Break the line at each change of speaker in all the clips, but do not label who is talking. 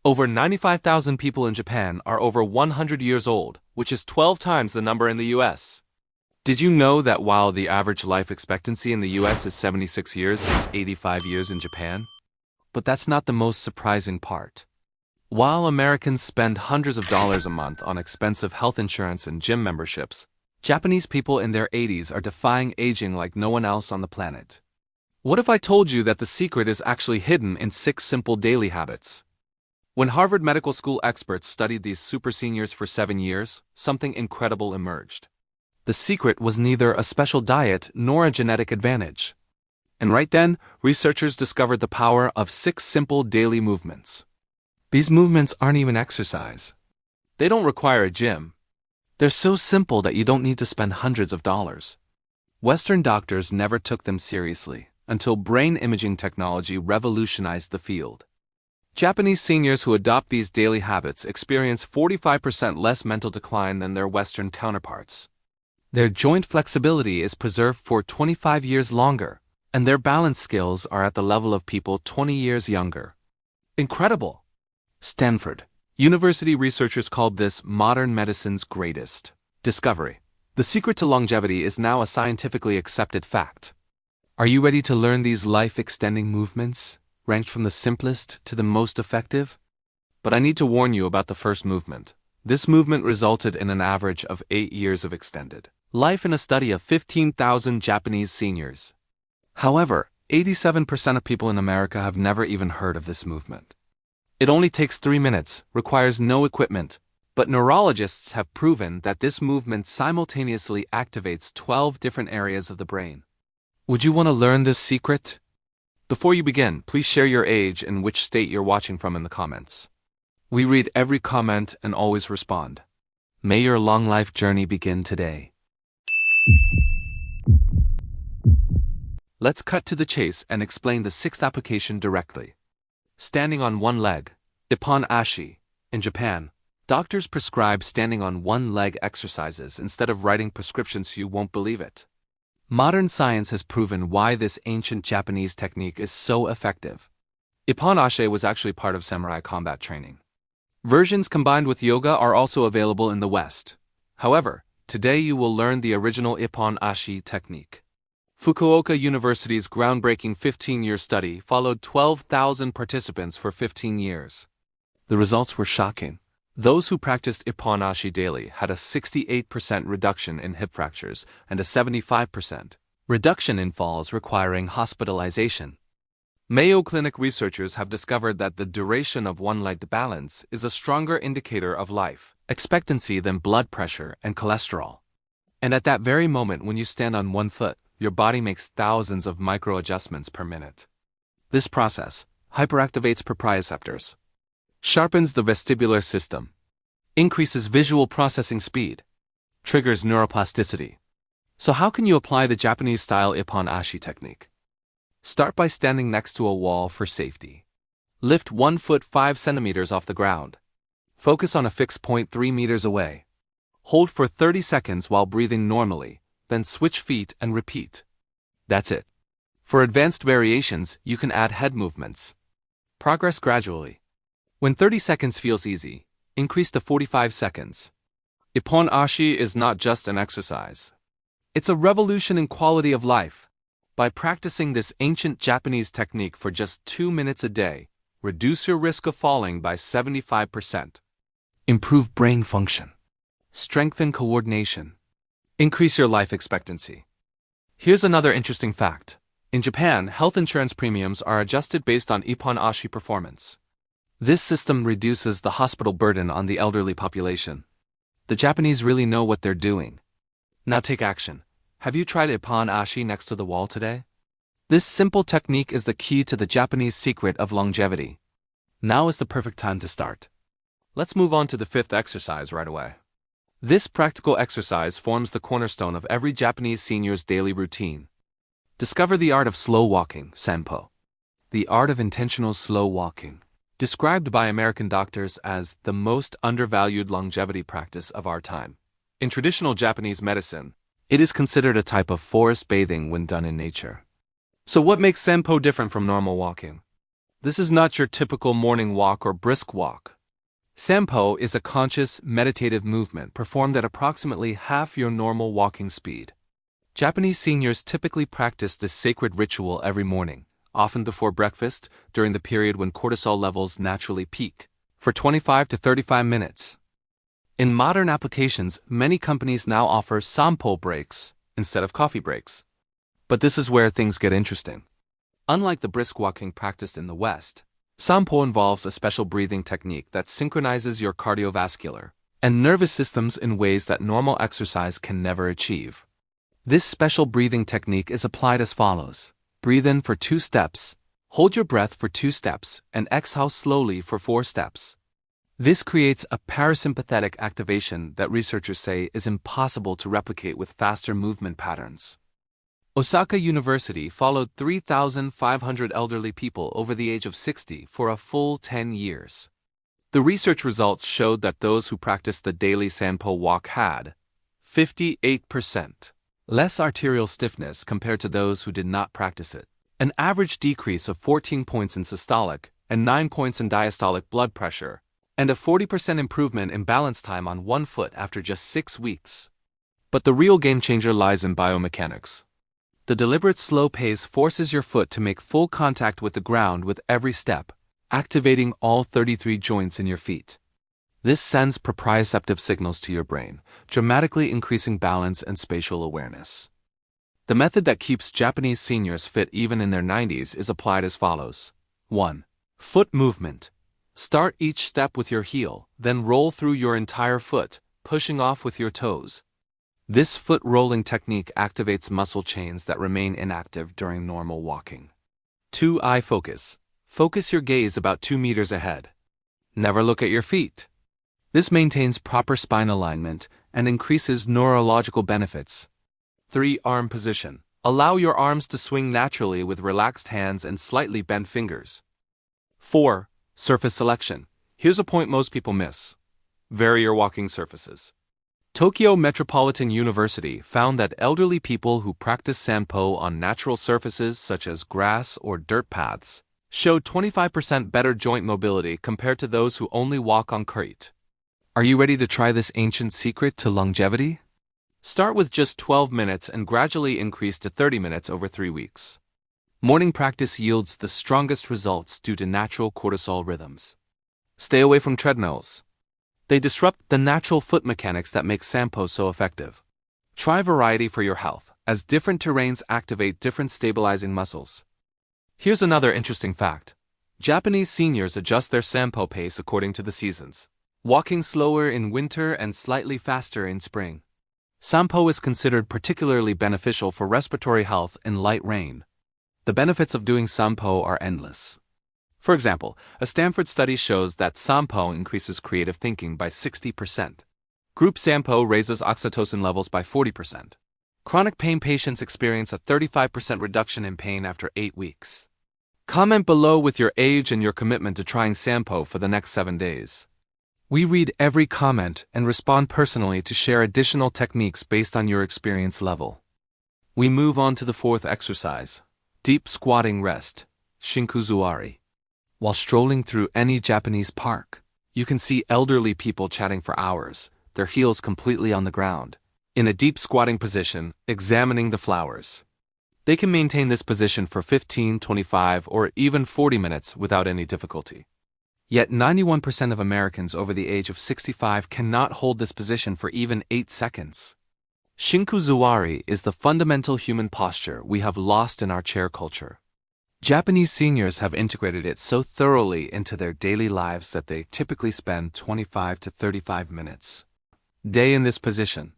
Over 95,000 people in Japan are over 100 years old, which is 12 times the number in the US. Did you know that while the average life expectancy in the US is 76 years, it's 85 years in Japan? But that's not the most surprising part. While Americans spend hundreds of dollars a month on expensive health insurance and gym memberships, Japanese people in their 80s are defying aging like no one else on the planet. What if I told you that the secret is actually hidden in 6 simple daily habits? When Harvard Medical School experts studied these super seniors for 7 years, something incredible emerged. The secret was neither a special diet nor a genetic advantage. And right then, researchers discovered the power of 6 simple daily movements. These movements aren't even exercise. They don't require a gym. They're so simple that you don't need to spend hundreds of dollars. Western doctors never took them seriously until brain imaging technology revolutionized the field. Japanese seniors who adopt these daily habits experience 45% less mental decline than their Western counterparts. Their joint flexibility is preserved for 25 years longer, and their balance skills are at the level of people 20 years younger. Incredible! Stanford University researchers called this modern medicine's greatest discovery. The secret to longevity is now a scientifically accepted fact. Are you ready to learn these life-extending movements, ranked from the simplest to the most effective? But I need to warn you about the first movement. This movement resulted in an average of 8 years of extended life in a study of 15,000 Japanese seniors. However, 87% of people in America have never even heard of this movement. It only takes 3 minutes, requires no equipment, but neurologists have proven that this movement simultaneously activates 12 different areas of the brain. Would you want to learn this secret? Before you begin, please share your age and which state you're watching from in the comments. We read every comment and always respond. May your long life journey begin today. Let's cut to the chase and explain the 6th application directly. Standing on one leg, ippon ashi. In Japan, doctors prescribe standing on one leg exercises instead of writing prescriptions. You won't believe it. Modern science has proven why this ancient Japanese technique is so effective. Ippon ashi was actually part of samurai combat training. Versions combined with yoga are also available in the West. However, today you will learn the original ippon ashi technique. Fukuoka University's groundbreaking 15-year study followed 12,000 participants for 15 years. The results were shocking. Those who practiced ippon ashi daily had a 68% reduction in hip fractures and a 75% reduction in falls requiring hospitalization. Mayo Clinic researchers have discovered that the duration of one-legged balance is a stronger indicator of life expectancy than blood pressure and cholesterol. And at that very moment when you stand on one foot, your body makes thousands of micro-adjustments per minute. This process hyperactivates proprioceptors, sharpens the vestibular system, increases visual processing speed, triggers neuroplasticity. So how can you apply the Japanese-style ippon ashi technique? Start by standing next to a wall for safety. Lift one foot 5 centimeters off the ground. Focus on a fixed point 3 meters away. Hold for 30 seconds while breathing normally, then switch feet and repeat. That's it. For advanced variations, you can add head movements. Progress gradually. When 30 seconds feels easy, increase to 45 seconds. Ippon ashi is not just an exercise. It's a revolution in quality of life. By practicing this ancient Japanese technique for just 2 minutes a day, reduce your risk of falling by 75%. Improve brain function. Strengthen coordination. Increase your life expectancy. Here's another interesting fact. In Japan, health insurance premiums are adjusted based on ippon ashi performance. This system reduces the hospital burden on the elderly population. The Japanese really know what they're doing. Now take action. Have you tried ippon ashi next to the wall today? This simple technique is the key to the Japanese secret of longevity. Now is the perfect time to start. Let's move on to the 5th exercise right away. This practical exercise forms the cornerstone of every Japanese senior's daily routine. Discover the art of slow walking, senpo. The art of intentional slow walking, described by American doctors as the most undervalued longevity practice of our time. In traditional Japanese medicine, it is considered a type of forest bathing when done in nature. So what makes senpo different from normal walking? This is not your typical morning walk or brisk walk. Sampo is a conscious, meditative movement performed at approximately half your normal walking speed. Japanese seniors typically practice this sacred ritual every morning, often before breakfast, during the period when cortisol levels naturally peak, for 25 to 35 minutes. In modern applications, many companies now offer sampo breaks instead of coffee breaks. But this is where things get interesting. Unlike the brisk walking practiced in the West, sampo involves a special breathing technique that synchronizes your cardiovascular and nervous systems in ways that normal exercise can never achieve. This special breathing technique is applied as follows. Breathe in for 2 steps, hold your breath for 2 steps, and exhale slowly for 4 steps. This creates a parasympathetic activation that researchers say is impossible to replicate with faster movement patterns. Osaka University followed 3,500 elderly people over the age of 60 for a full 10 years. The research results showed that those who practiced the daily sampo walk had 58% less arterial stiffness compared to those who did not practice it, an average decrease of 14 points in systolic and 9 points in diastolic blood pressure, and a 40% improvement in balance time on one foot after just 6 weeks. But the real game changer lies in biomechanics. The deliberate slow pace forces your foot to make full contact with the ground with every step, activating all 33 joints in your feet. This sends proprioceptive signals to your brain, dramatically increasing balance and spatial awareness. The method that keeps Japanese seniors fit even in their 90s is applied as follows. 1. Foot movement. Start each step with your heel, then roll through your entire foot, pushing off with your toes. This foot rolling technique activates muscle chains that remain inactive during normal walking. 2. Eye focus. Focus your gaze about 2 meters ahead. Never look at your feet. This maintains proper spine alignment and increases neurological benefits. 3. Arm position. Allow your arms to swing naturally with relaxed hands and slightly bent fingers. 4. Surface selection. Here's a point most people miss. Vary your walking surfaces. Tokyo Metropolitan University found that elderly people who practice sampo on natural surfaces such as grass or dirt paths showed 25% better joint mobility compared to those who only walk on concrete. Are you ready to try this ancient secret to longevity? Start with just 12 minutes and gradually increase to 30 minutes over 3 weeks. Morning practice yields the strongest results due to natural cortisol rhythms. Stay away from treadmills. They disrupt the natural foot mechanics that make sampo so effective. Try variety for your health, as different terrains activate different stabilizing muscles. Here's another interesting fact. Japanese seniors adjust their sampo pace according to the seasons, walking slower in winter and slightly faster in spring. Sampo is considered particularly beneficial for respiratory health in light rain. The benefits of doing sampo are endless. For example, a Stanford study shows that sampo increases creative thinking by 60%. Group sampo raises oxytocin levels by 40%. Chronic pain patients experience a 35% reduction in pain after 8 weeks. Comment below with your age and your commitment to trying sampo for the next 7 days. We read every comment and respond personally to share additional techniques based on your experience level. We move on to the 4th exercise, deep squatting rest, shinkuzuari. While strolling through any Japanese park, you can see elderly people chatting for hours, their heels completely on the ground, in a deep squatting position, examining the flowers. They can maintain this position for 15, 25, or even 40 minutes without any difficulty. Yet 91% of Americans over the age of 65 cannot hold this position for even 8 seconds. Shinkuzuari is the fundamental human posture we have lost in our chair culture. Japanese seniors have integrated it so thoroughly into their daily lives that they typically spend 25 to 35 minutes a day in this position.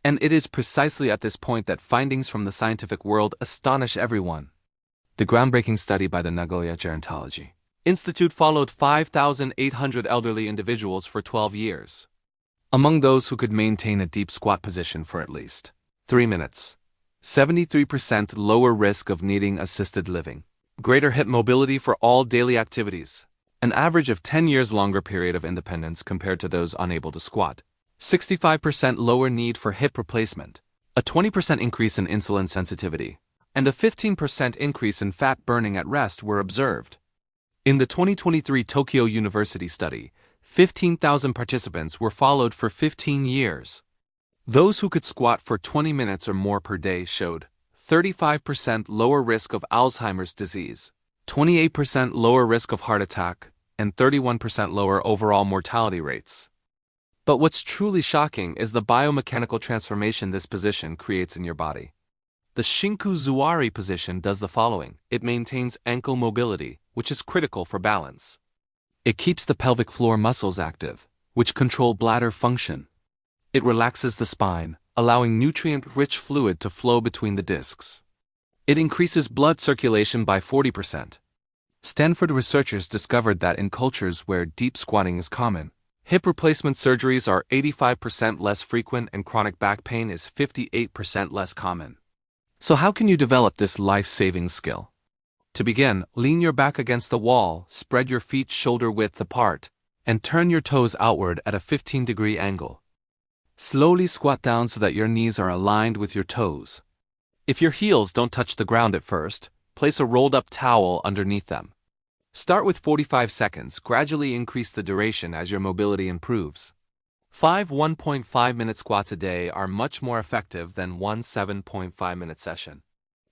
And it is precisely at this point that findings from the scientific world astonish everyone. The groundbreaking study by the Nagoya Gerontology Institute followed 5,800 elderly individuals for 12 years. Among those who could maintain a deep squat position for at least 3 minutes, 73% lower risk of needing assisted living, greater hip mobility for all daily activities, an average of 10 years longer period of independence compared to those unable to squat, 65% lower need for hip replacement, a 20% increase in insulin sensitivity, and a 15% increase in fat burning at rest were observed. In the 2023 Tokyo University study, 15,000 participants were followed for 15 years. Those who could squat for 20 minutes or more per day showed 35% lower risk of Alzheimer's disease, 28% lower risk of heart attack, and 31% lower overall mortality rates. But what's truly shocking is the biomechanical transformation this position creates in your body. The Shinku Zuari position does the following. It maintains ankle mobility, which is critical for balance. It keeps the pelvic floor muscles active, which control bladder function. It relaxes the spine, allowing nutrient-rich fluid to flow between the discs. It increases blood circulation by 40%. Stanford researchers discovered that in cultures where deep squatting is common, hip replacement surgeries are 85% less frequent and chronic back pain is 58% less common. So how can you develop this life-saving skill? To begin, lean your back against the wall, spread your feet shoulder-width apart, and turn your toes outward at a 15-degree angle. Slowly squat down so that your knees are aligned with your toes. If your heels don't touch the ground at first, place a rolled-up towel underneath them. Start with 45 seconds, gradually increase the duration as your mobility improves. 5 1.5-minute squats a day are much more effective than one 7.5-minute session.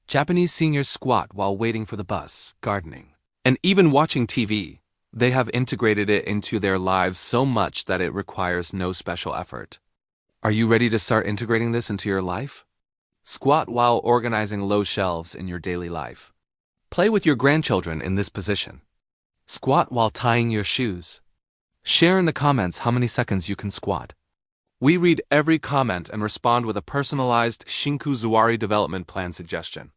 Japanese seniors squat while waiting for the bus, gardening, and even watching TV. They have integrated it into their lives so much that it requires no special effort. Are you ready to start integrating this into your life? Squat while organizing low shelves in your daily life. Play with your grandchildren in this position. Squat while tying your shoes. Share in the comments how many seconds you can squat. We read every comment and respond with a personalized Shinku Zuari development plan suggestion.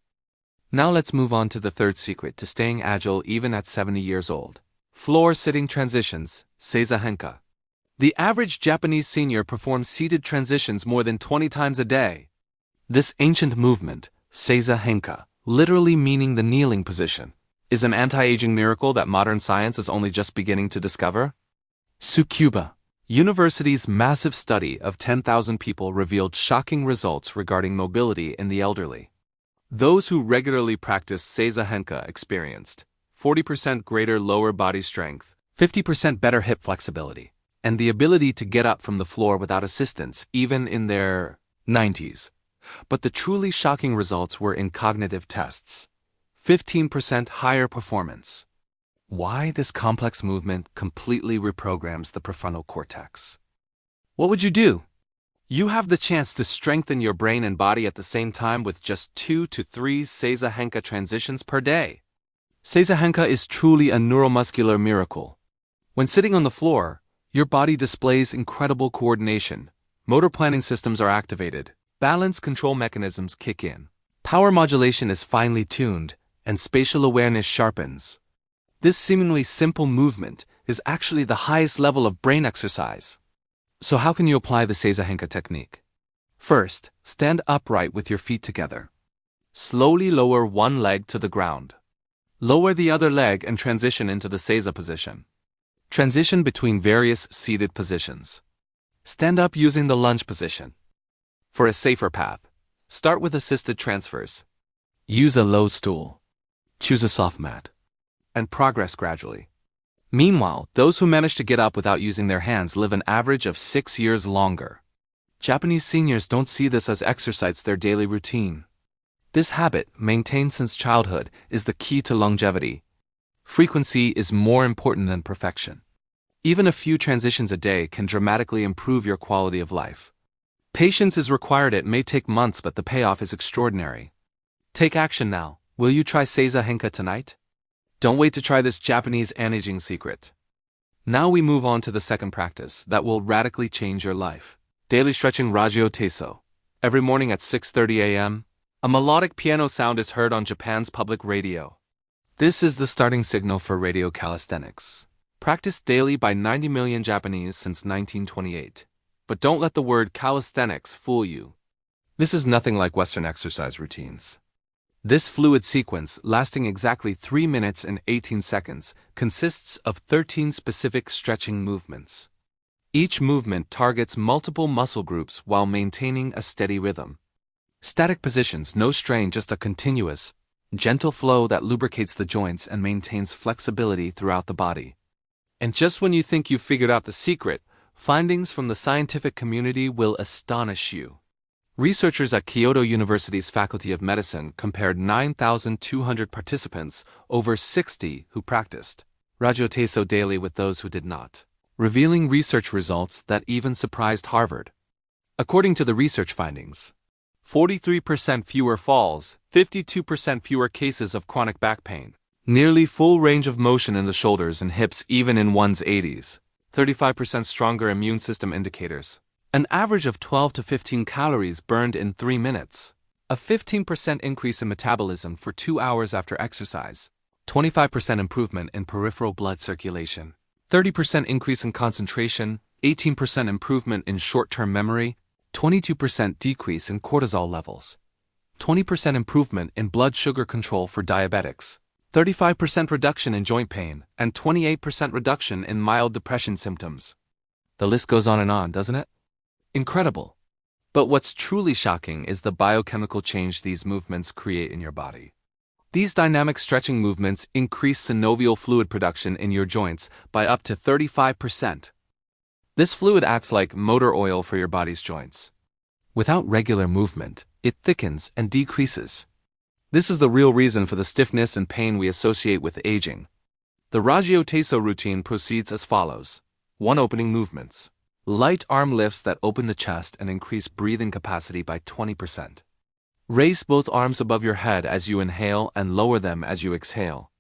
Now let's move on to the third secret to staying agile even at 70 years old. Floor-sitting transitions, Seiza Henka. The average Japanese senior performs seated transitions more than 20 times a day. This ancient movement, Seiza Henka, literally meaning the kneeling position, is an anti-aging miracle that modern science is only just beginning to discover. Tsukuba University's massive study of 10,000 people revealed shocking results regarding mobility in the elderly. Those who regularly practiced Seiza Henka experienced 40% greater lower body strength, 50% better hip flexibility, and the ability to get up from the floor without assistance even in their 90s. But the truly shocking results were in cognitive tests. 15% higher performance. Why this complex movement completely reprograms the prefrontal cortex. What would you do? You have the chance to strengthen your brain and body at the same time with just 2 to 3 Seiza Henka transitions per day. Seiza Henka is truly a neuromuscular miracle. When sitting on the floor, your body displays incredible coordination. Motor planning systems are activated. Balance control mechanisms kick in. Power modulation is finely tuned, and spatial awareness sharpens. This seemingly simple movement is actually the highest level of brain exercise. So how can you apply the Seiza Henka technique? First, stand upright with your feet together. Slowly lower one leg to the ground. Lower the other leg and transition into the Seiza position. Transition between various seated positions. Stand up using the lunge position. For a safer path, start with assisted transfers. Use a low stool. Choose a soft mat. And progress gradually. Meanwhile, those who manage to get up without using their hands live an average of 6 years longer. Japanese seniors don't see this as exercise, their daily routine. This habit, maintained since childhood, is the key to longevity. Frequency is more important than perfection. Even a few transitions a day can dramatically improve your quality of life. Patience is required. It may take months, but the payoff is extraordinary. Take action now. Will you try Seiza Henka tonight? Don't wait to try this Japanese anti-aging secret. Now we move on to the second practice that will radically change your life. Daily stretching Ragio Teiso. Every morning at 6:30 a.m., a melodic piano sound is heard on Japan's public radio. This is the starting signal for radio calisthenics. Practiced daily by 90 million Japanese since 1928. But don't let the word calisthenics fool you. This is nothing like Western exercise routines. This fluid sequence, lasting exactly 3 minutes and 18 seconds, consists of 13 specific stretching movements. Each movement targets multiple muscle groups while maintaining a steady rhythm. Static positions, no strain, just a continuous gentle flow that lubricates the joints and maintains flexibility throughout the body. And just when you think you've figured out the secret, findings from the scientific community will astonish you. Researchers at Kyoto University's Faculty of Medicine compared 9,200 participants, over 60 who practiced Rajyo daily with those who did not, revealing research results that even surprised Harvard. According to the research findings, 43% fewer falls, 52% fewer cases of chronic back pain, nearly full range of motion in the shoulders and hips even in one's 80s, 35% stronger immune system indicators, an average of 12 to 15 calories burned in 3 minutes, a 15% increase in metabolism for 2 hours after exercise, 25% improvement in peripheral blood circulation, 30% increase in concentration, 18% improvement in short-term memory, 22% decrease in cortisol levels, 20% improvement in blood sugar control for diabetics, 35% reduction in joint pain, and 28% reduction in mild depression symptoms. The list goes on, doesn't it? Incredible. But what's truly shocking is the biochemical change these movements create in your body. These dynamic stretching movements increase synovial fluid production in your joints by up to 35%. This fluid acts like motor oil for your body's joints. Without regular movement, it thickens and decreases. This is the real reason for the stiffness and pain we associate with aging. The Rajyo routine proceeds as follows. 1. Opening movements. Light arm lifts that open the chest and increase breathing capacity by 20%. Raise both arms above your head as you inhale and lower them as you exhale.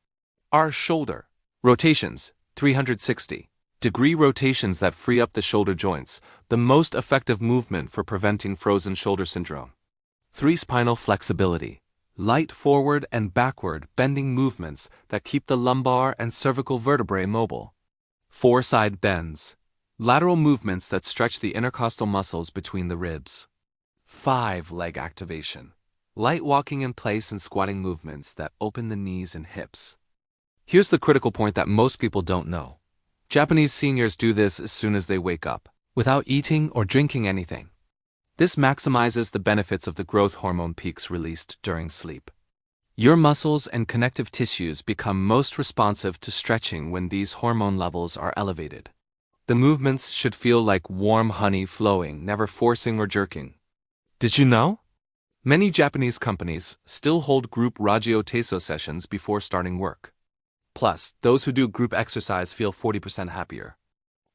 R. Shoulder rotations, 360-degree rotations that free up the shoulder joints, the most effective movement for preventing frozen shoulder syndrome. 3. Spinal flexibility. Light forward and backward bending movements that keep the lumbar and cervical vertebrae mobile. 4. Side bends. Lateral movements that stretch the intercostal muscles between the ribs. 5. Leg activation. Light walking in place and squatting movements that open the knees and hips. Here's the critical point that most people don't know. Japanese seniors do this as soon as they wake up, without eating or drinking anything. This maximizes the benefits of the growth hormone peaks released during sleep. Your muscles and connective tissues become most responsive to stretching when these hormone levels are elevated. The movements should feel like warm honey flowing, never forcing or jerking. Did you know? Many Japanese companies still hold group Rajyo sessions before starting work. Plus, those who do group exercise feel 40% happier.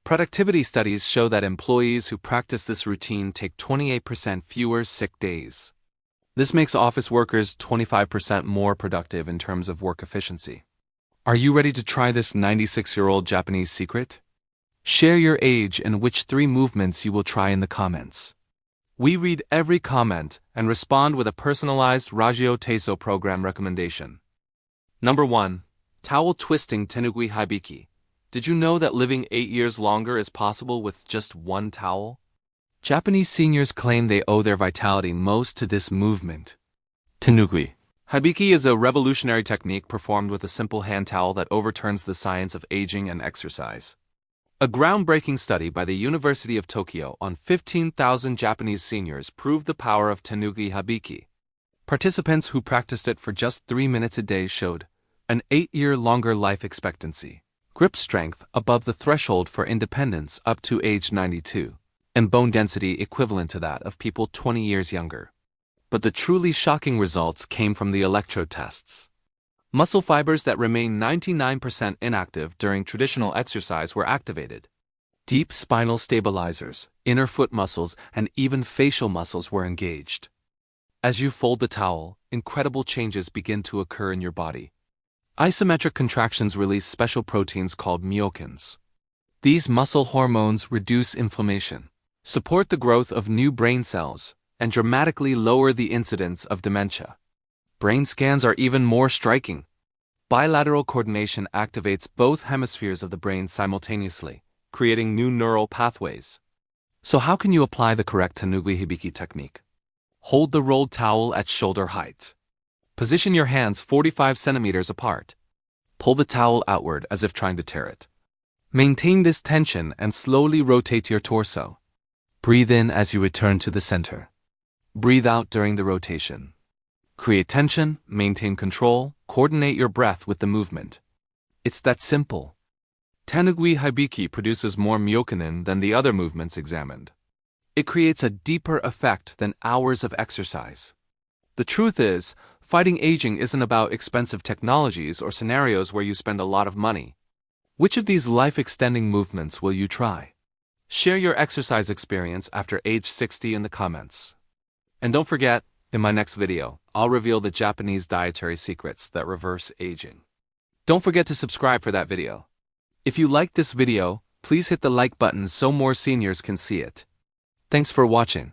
Productivity studies show that employees who practice this routine take 28% fewer sick days. This makes office workers 25% more productive in terms of work efficiency. Are you ready to try this 96-year-old Japanese secret? Share your age and which 3 movements you will try in the comments. We read every comment and respond with a personalized Rajyo program recommendation. Number 1. Towel twisting tenugui hibiki. Did you know that living 8 years longer is possible with just 1 towel? Japanese seniors claim they owe their vitality most to this movement. Tenugui hibiki is a revolutionary technique performed with a simple hand towel that overturns the science of aging and exercise. A groundbreaking study by the University of Tokyo on 15,000 Japanese seniors proved the power of tenugui hibiki. Participants who practiced it for just 3 minutes a day showed an 8-year longer life expectancy, grip strength above the threshold for independence up to age 92, and bone density equivalent to that of people 20 years younger. But the truly shocking results came from the electrode tests. Muscle fibers that remain 99% inactive during traditional exercise were activated. Deep spinal stabilizers, inner foot muscles, and even facial muscles were engaged. As you fold the towel, incredible changes begin to occur in your body. Isometric contractions release special proteins called myokines. These muscle hormones reduce inflammation, support the growth of new brain cells, and dramatically lower the incidence of dementia. Brain scans are even more striking. Bilateral coordination activates both hemispheres of the brain simultaneously, creating new neural pathways. So how can you apply the correct tenugui hibiki technique? Hold the rolled towel at shoulder height. Position your hands 45 centimeters apart. Pull the towel outward as if trying to tear it. Maintain this tension and slowly rotate your torso. Breathe in as you return to the center. Breathe out during the rotation. Create tension, maintain control, coordinate your breath with the movement. It's that simple. Tanugui Hibiki produces more myokin than the other movements examined. It creates a deeper effect than hours of exercise. The truth is, fighting aging isn't about expensive technologies or scenarios where you spend a lot of money. Which of these life-extending movements will you try? Share your exercise experience after age 60 in the comments. And don't forget, in my next video, I'll reveal the Japanese dietary secrets that reverse aging. Don't forget to subscribe for that video. If you liked this video, please hit the like button so more seniors can see it. Thanks for watching.